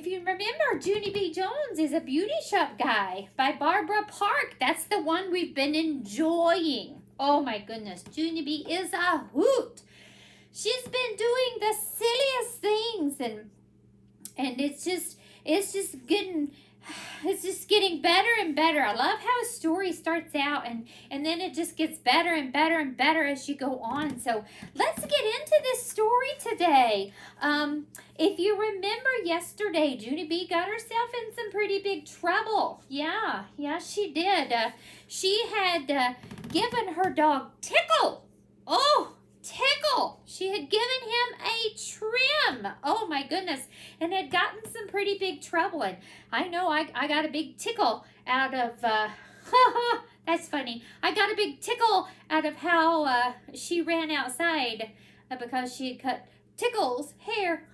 If you remember, Junie B. Jones is a beauty shop guy by Barbara Park. That's the one we've been enjoying. Oh my goodness, Junie B. is a hoot. She's been doing the silliest things, and it's just getting better and better. I love how a story starts out and then it just gets better and better and better as you go on. So let's get into this story today. If you remember yesterday, Junie B got herself in some pretty big trouble. Yeah, she did. She had given her dog Tickle. Oh, Tickle. She had given him a trim. Oh my goodness. And had gotten some pretty big trouble. And I know I got a big tickle out of, that's funny. I got a big tickle out of how she ran outside because she had cut Tickle's hair.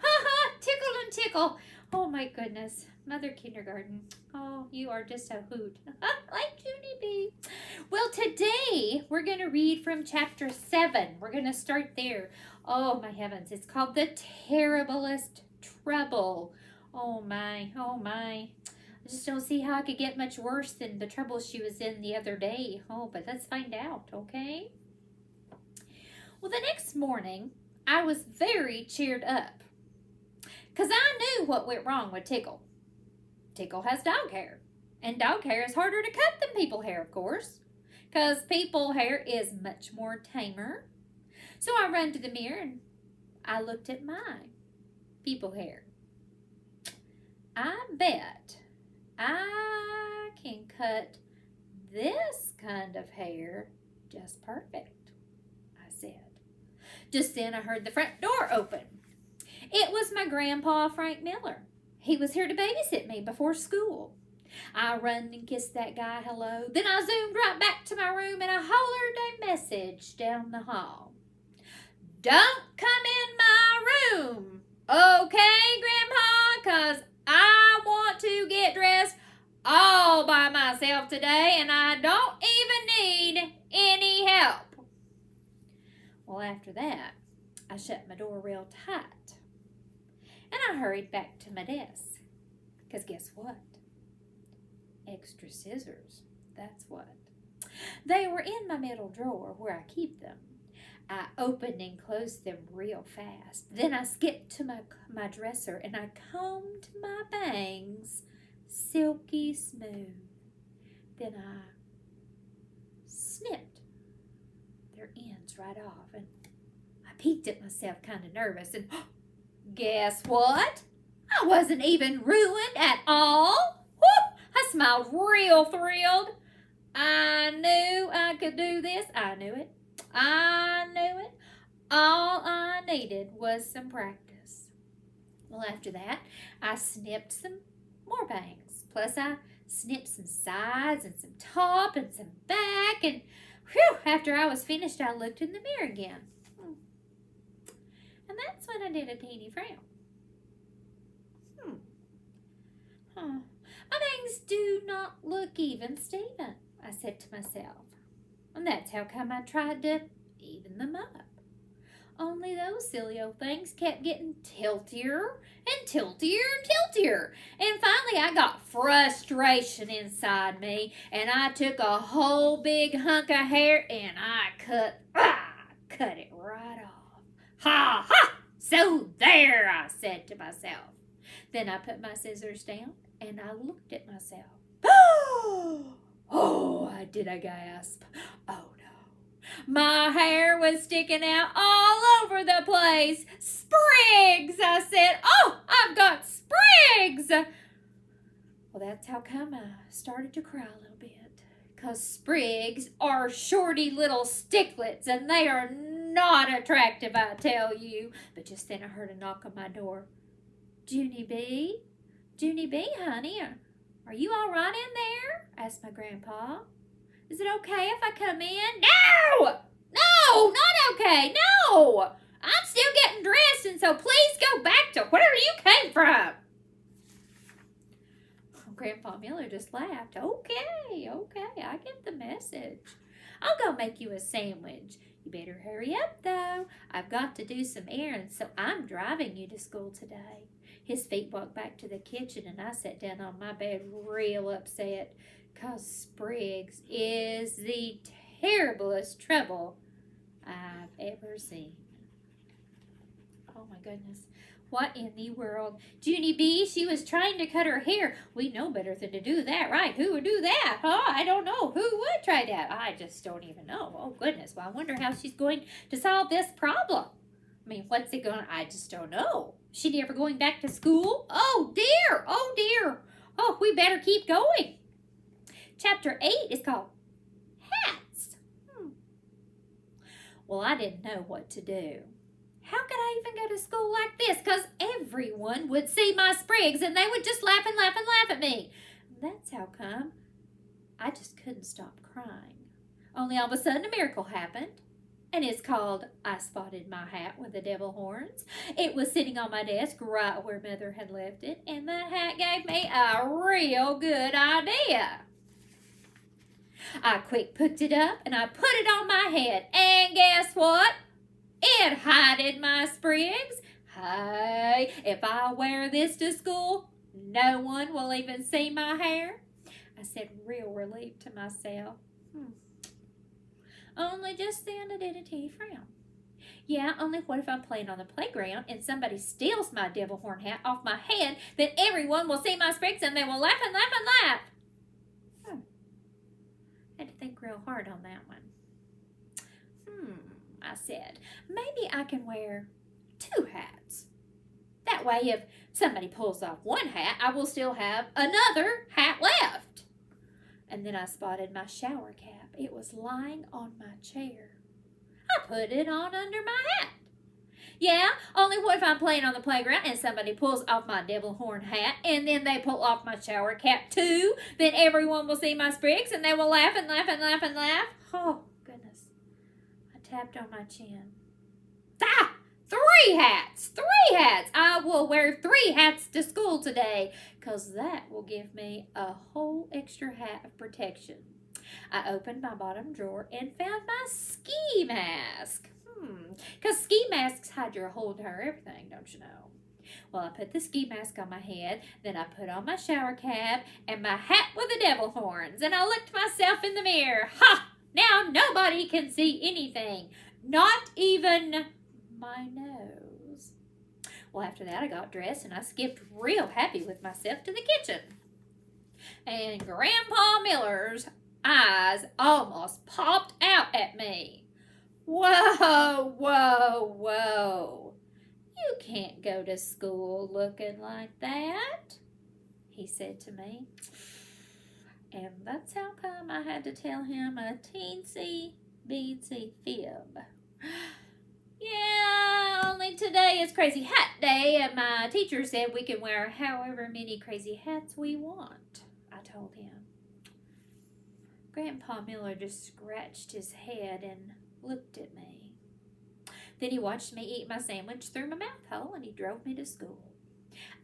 Tickle and Tickle. Oh my goodness. Mother Kindergarten. Oh, you are just a hoot. Like Junie B. Well, today we're going to read from chapter 7. We're going to start there. Oh, my heavens. It's called The Terriblest Trouble. Oh, my. Oh, my. I just don't see how I could get much worse than the trouble she was in the other day. Oh, but let's find out, okay? Well, the next morning, I was very cheered up because I knew what went wrong with Tickle. Tickle has dog hair, and dog hair is harder to cut than people hair, of course, because people hair is much more tamer. So I ran to the mirror and I looked at my people hair. I bet I can cut this kind of hair just perfect, I said. Just then I heard the front door open. It was my grandpa, Frank Miller. He was here to babysit me before school. I run and kissed that guy hello. Then I zoomed right back to my room and I hollered a message down the hall. Don't come in my room, okay, Grandpa? Because I want to get dressed all by myself today and I don't even need any help. Well, after that, I shut my door real tight. And I hurried back to my desk. Because guess what? Extra scissors. That's what. They were in my middle drawer where I keep them. I opened and closed them real fast. Then I skipped to my dresser and I combed my bangs silky smooth. Then I snipped their ends right off. And I peeked at myself kind of nervous and guess what? I wasn't even ruined at all. Whoop! I smiled real thrilled. I knew I could do this. I knew it. All I needed was some practice. Well, after that, I snipped some more bangs. Plus, I snipped some sides and some top and some back. And whew, after I was finished, I looked in the mirror again. And that's when I did a teeny frown. My bangs do not look even, Stephen, I said to myself. And that's how come I tried to even them up. Only those silly old things kept getting tiltier and tiltier and tiltier. And finally I got frustration inside me and I took a whole big hunk of hair and I cut it right off. Ha ha! So there, I said to myself. Then I put my scissors down and I looked at myself. Oh, did I gasp? Oh no. My hair was sticking out all over the place. Sprigs, I said. Oh, I've got sprigs. Well, that's how come I started to cry a little bit. Because sprigs are shorty little sticklets and they are not attractive, I tell you. But just then I heard a knock on my door. Junie B? Junie B, honey, are you all right in there? Asked my grandpa. Is it okay if I come in? No! No, not okay. No! I'm still getting dressed, and so please go back to where you came from. Grandpa Miller just laughed. Okay, I get the message. I'll go make you a sandwich. You better hurry up, though. I've got to do some errands, so I'm driving you to school today. His feet walked back to the kitchen, and I sat down on my bed real upset, 'cause Spriggs is the terriblest trouble I've ever seen. Oh my goodness. What in the world? Junie B, she was trying to cut her hair. We know better than to do that, right? Who would do that? Oh, I don't know. Who would try that? I just don't even know. Oh goodness. Well, I wonder how she's going to solve this problem. I mean, what's it going to, I just don't know. She never going back to school? Oh dear. Oh dear. Oh, we better keep going. Chapter 8 is called Hats. Well, I didn't know what to do. How could I even go to school like this? 'Cause everyone would see my Spriggs and they would just laugh and laugh and laugh at me. That's how come I just couldn't stop crying. Only all of a sudden a miracle happened. And it's called I spotted my hat with the devil horns. It was sitting on my desk right where Mother had left it. And that hat gave me a real good idea. I quick picked it up and I put it on my head. And guess what? It hided my Spriggs. Hey, if I wear this to school, no one will even see my hair. I said, real relieved to myself. Only just then I did a teeny frown. Yeah, only what if I'm playing on the playground and somebody steals my devil horn hat off my head, then everyone will see my Spriggs and they will laugh and laugh and laugh. I had to think real hard on that one. I said, maybe I can wear 2 hats. That way, if somebody pulls off one hat, I will still have another hat left. And then I spotted my shower cap. It was lying on my chair. I put it on under my hat. Yeah, only what if I'm playing on the playground and somebody pulls off my devil horn hat and then they pull off my shower cap too? Then everyone will see my Spriggs and they will laugh and laugh and laugh and laugh. Oh, goodness. Tapped on my chin. 3 hats! 3 hats! I will wear 3 hats to school today, 'cause that will give me a whole extra hat of protection. I opened my bottom drawer and found my ski mask. 'Cause ski masks hide your whole entire everything, don't you know? Well, I put the ski mask on my head, then I put on my shower cap and my hat with the devil horns, and I looked myself in the mirror. Ha! Now nobody can see anything, not even my nose. Well, after that, I got dressed and I skipped real happy with myself to the kitchen. And Grandpa Miller's eyes almost popped out at me. Whoa, whoa, whoa. You can't go to school looking like that, he said to me. And that's how come I had to tell him a teensy-beensy fib. Yeah, only today is Crazy Hat Day, and my teacher said we can wear however many crazy hats we want, I told him. Grandpa Miller just scratched his head and looked at me. Then he watched me eat my sandwich through my mouth hole, and he drove me to school.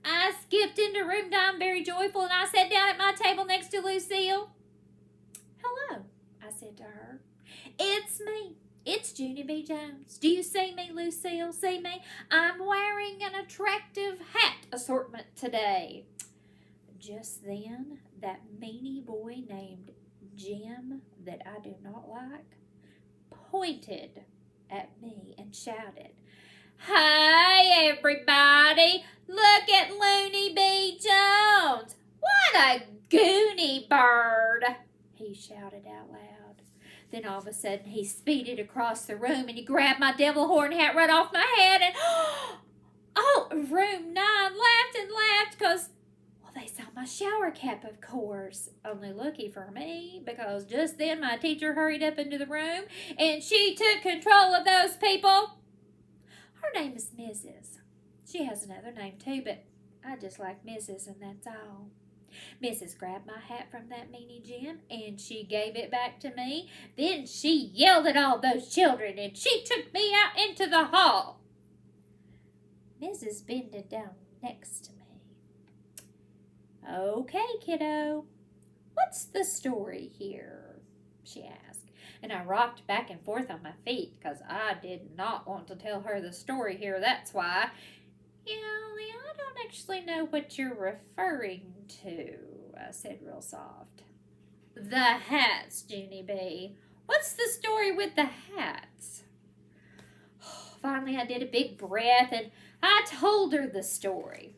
I skipped into room time very joyful, and I sat down at my table next to Lucille. Hello, I said to her. It's me. It's Junie B. Jones. Do you see me, Lucille? See me? I'm wearing an attractive hat assortment today. Just then, that meanie boy named Jim, that I do not like, pointed at me and shouted, "Hey, everybody, look at Looney B. Jones. What a goony bird," he shouted out loud. Then all of a sudden, he speeded across the room and he grabbed my devil horn hat right off my head, and all room 9 laughed and laughed because, well, they saw my shower cap, of course. Only looky for me, because just then my teacher hurried up into the room and she took control of those people. Her name is Mrs. She has another name too, but I just like Mrs., and that's all. Mrs. grabbed my hat from that meanie Jim, and she gave it back to me. Then she yelled at all those children, and she took me out into the hall. Mrs. bended down next to me. "Okay, kiddo, what's the story here?" she asked. And I rocked back and forth on my feet, because I did not want to tell her the story here, that's why. Yeah, only I don't actually know what you're referring to, I said real soft. The hats, Junie B. What's the story with the hats? Finally, I did a big breath and I told her the story.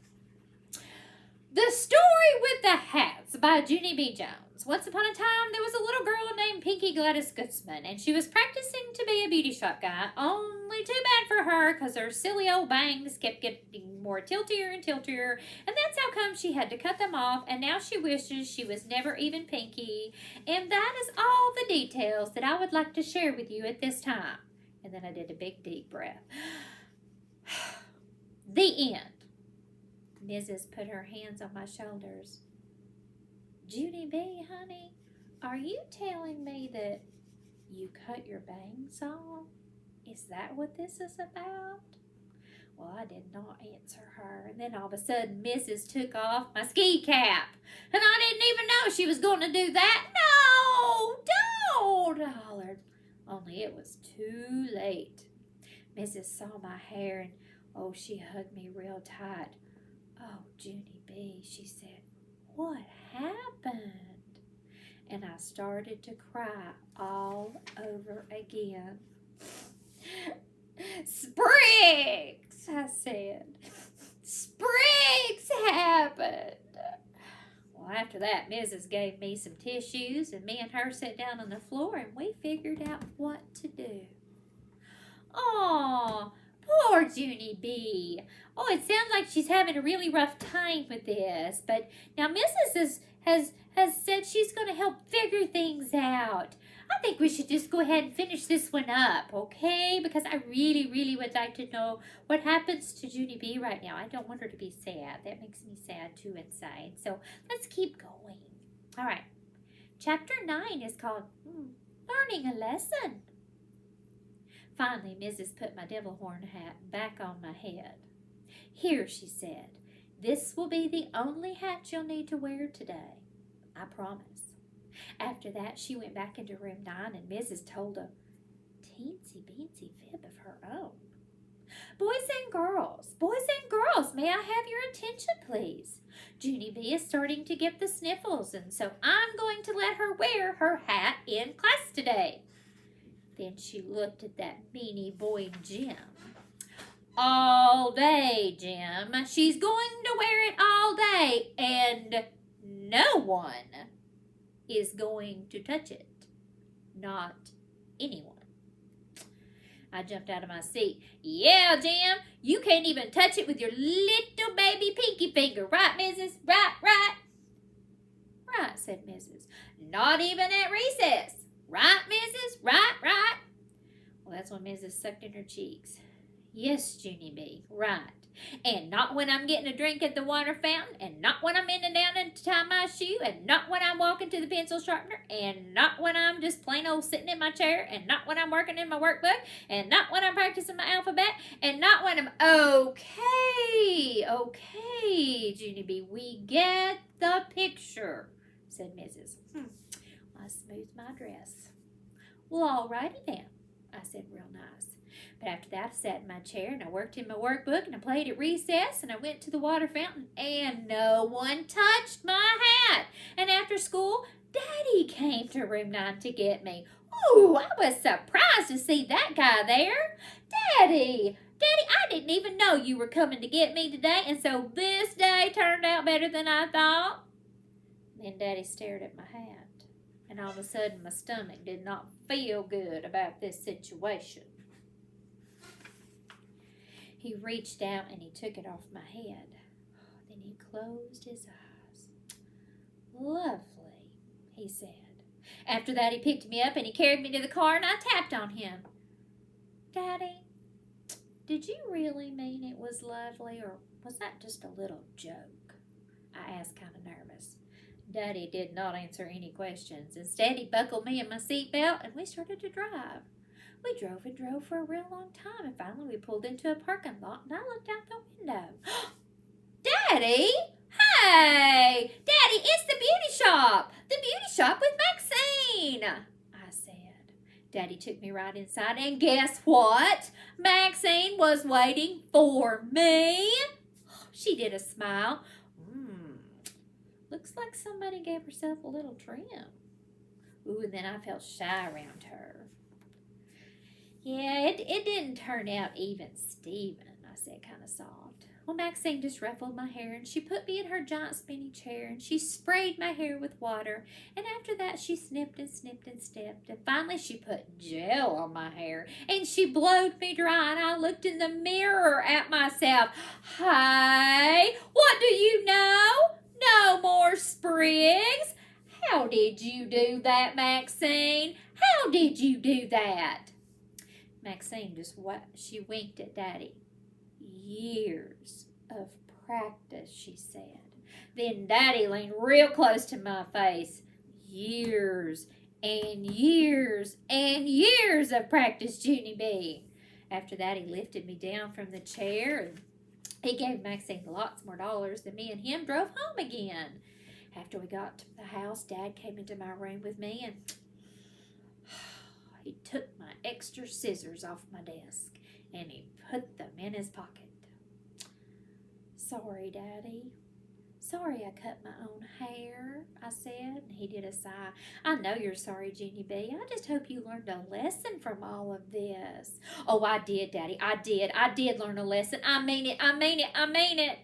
The Story with the Hats by Junie B. Jones. Once upon a time, there was a little girl named Pinky Gladys Goodsman, and she was practicing to be a beauty shop guy. Only too bad for her, because her silly old bangs kept getting more tiltier and tiltier, and that's how come she had to cut them off, and now she wishes she was never even Pinky. And that is all the details that I would like to share with you at this time. And then I did a big, deep breath. The end. Mrs. put her hands on my shoulders. Junie B., honey, are you telling me that you cut your bangs off? Is that what this is about? Well, I did not answer her. And then all of a sudden, Mrs. took off my ski cap. And I didn't even know she was going to do that. No, don't, I hollered. Only it was too late. Mrs. saw my hair and, oh, she hugged me real tight. Oh, Junie B., she said, what happened? And I started to cry all over again. Spriggs, I said. Spriggs happened. Well, after that, Mrs. gave me some tissues, and me and her sat down on the floor, and we figured out what to do. Aw, poor Junie B. Oh, it sounds like she's having a really rough time with this. But now Mrs. has said she's going to help figure things out. I think we should just go ahead and finish this one up, okay? Because I really, really would like to know what happens to Junie B right now. I don't want her to be sad. That makes me sad too inside. So let's keep going. All right. Chapter 9 is called Learning a Lesson. Finally, Mrs. put my devil horn hat back on my head. Here, she said, this will be the only hat you'll need to wear today. I promise. After that, she went back into room 9 and Mrs. told a teensy-beensy fib of her own. Boys and girls, may I have your attention, please? Junie B is starting to get the sniffles, and so I'm going to let her wear her hat in class today. Then she looked at that meanie boy, Jim. All day, Jim. She's going to wear it all day, and no one is going to touch it. Not anyone. I jumped out of my seat. Yeah, Jim, you can't even touch it with your little baby pinky finger. Right, Mrs.? Right. Right, said Mrs. Not even at recess. Right, Mrs.? Right. Well, that's when Mrs. sucked in her cheeks. Yes, Junie B., right. And not when I'm getting a drink at the water fountain, and not when I'm bending down to tie my shoe, and not when I'm walking to the pencil sharpener, and not when I'm just plain old sitting in my chair, and not when I'm working in my workbook, and not when I'm practicing my alphabet, and not when I'm... Okay, Junie B., we get the picture, said Mrs. I smoothed my dress. Well, alrighty then, I said real nice. But after that, I sat in my chair and I worked in my workbook and I played at recess and I went to the water fountain and no one touched my hat. And after school, Daddy came to room 9 to get me. Ooh, I was surprised to see that guy there. Daddy, I didn't even know you were coming to get me today, and so this day turned out better than I thought. Then Daddy stared at my hat, and all of a sudden my stomach did not feel good about this situation. He reached out and he took it off my head. Then he closed his eyes. Lovely, he said. After that, he picked me up and he carried me to the car and I tapped on him. Daddy, did you really mean it was lovely, or was that just a little joke? I asked, kind of nervous. Daddy did not answer any questions. Instead, he buckled me in my seatbelt and we started to drive. We drove and drove for a real long time, and finally we pulled into a parking lot, and I looked out the window. Daddy! Hey! Daddy, it's the beauty shop! The beauty shop with Maxine! I said. Daddy took me right inside, and guess what? Maxine was waiting for me. She did a smile. Looks like somebody gave herself a little trim. Ooh, and then I felt shy around her. Yeah, it didn't turn out even Steven, I said kind of soft. Well, Maxine just ruffled my hair, and she put me in her giant spinny chair, and she sprayed my hair with water. And after that, she snipped and snipped and snipped. And finally, she put gel on my hair, and she blowed me dry, and I looked in the mirror at myself. Hey, what do you know? No more sprigs. How did you do that, Maxine? How did you do that? Maxine she winked at Daddy. Years of practice, she said. Then Daddy leaned real close to my face. Years and years and years of practice, Junie B. After that, he lifted me down from the chair, and he gave Maxine lots more dollars, than me and him drove home again. After we got to the house, Dad came into my room with me, and he took my extra scissors off my desk, and he put them in his pocket. Sorry, Daddy. Sorry I cut my own hair, I said, and he did a sigh. I know you're sorry, Junie B. I just hope you learned a lesson from all of this. Oh, I did, Daddy. I did learn a lesson. I mean it.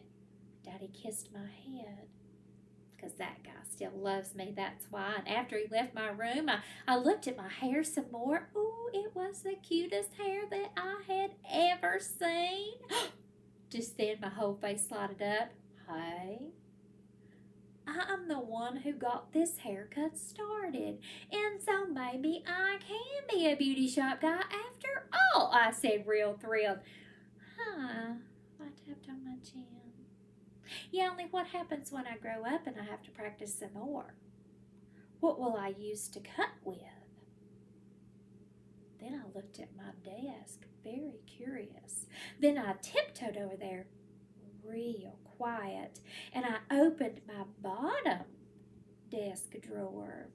Daddy kissed my head, because that guy still loves me, that's why. And after he left my room, I looked at my hair some more. Oh, it was the cutest hair that I had ever seen. Just then, my whole face lighted up. Hey, I'm the one who got this haircut started, and so maybe I can be a beauty shop guy after all, I said, real thrilled. I tapped on my chin. Yeah, only what happens when I grow up and I have to practice some more? What will I use to cut with? Then I looked at my desk, very curious. Then I tiptoed over there, real quiet, and I opened my bottom desk drawer.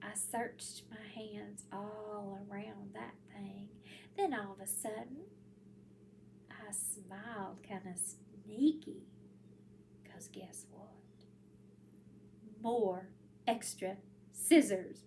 I searched my hands all around that thing. Then all of a sudden, I smiled kind of sneaky, because guess what? More extra scissors.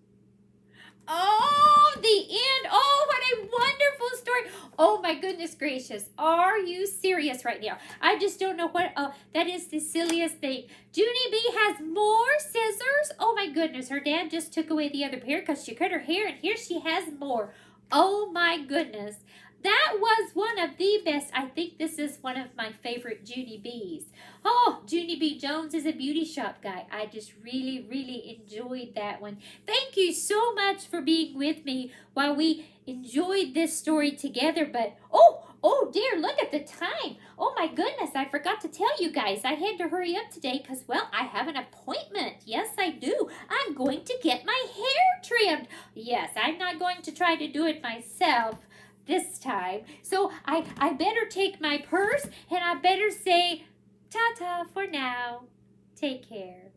Oh, the end. Oh, what a wonderful story. Oh, my goodness gracious. Are you serious right now? I just don't know what. Oh, that is the silliest thing. Junie B has more scissors. Oh, my goodness. Her dad just took away the other pair because she cut her hair, and here she has more. Oh, my goodness. That was one of the best. I think this is one of my favorite Junie B's. Oh, Junie B. Jones is a beauty shop guy. I just really, really enjoyed that one. Thank you so much for being with me while we enjoyed this story together. But, oh dear, look at the time. Oh my goodness, I forgot to tell you guys. I had to hurry up today because, well, I have an appointment. Yes, I do. I'm going to get my hair trimmed. Yes, I'm not going to try to do it myself this time. So I better take my purse, and I better say ta-ta for now. Take care.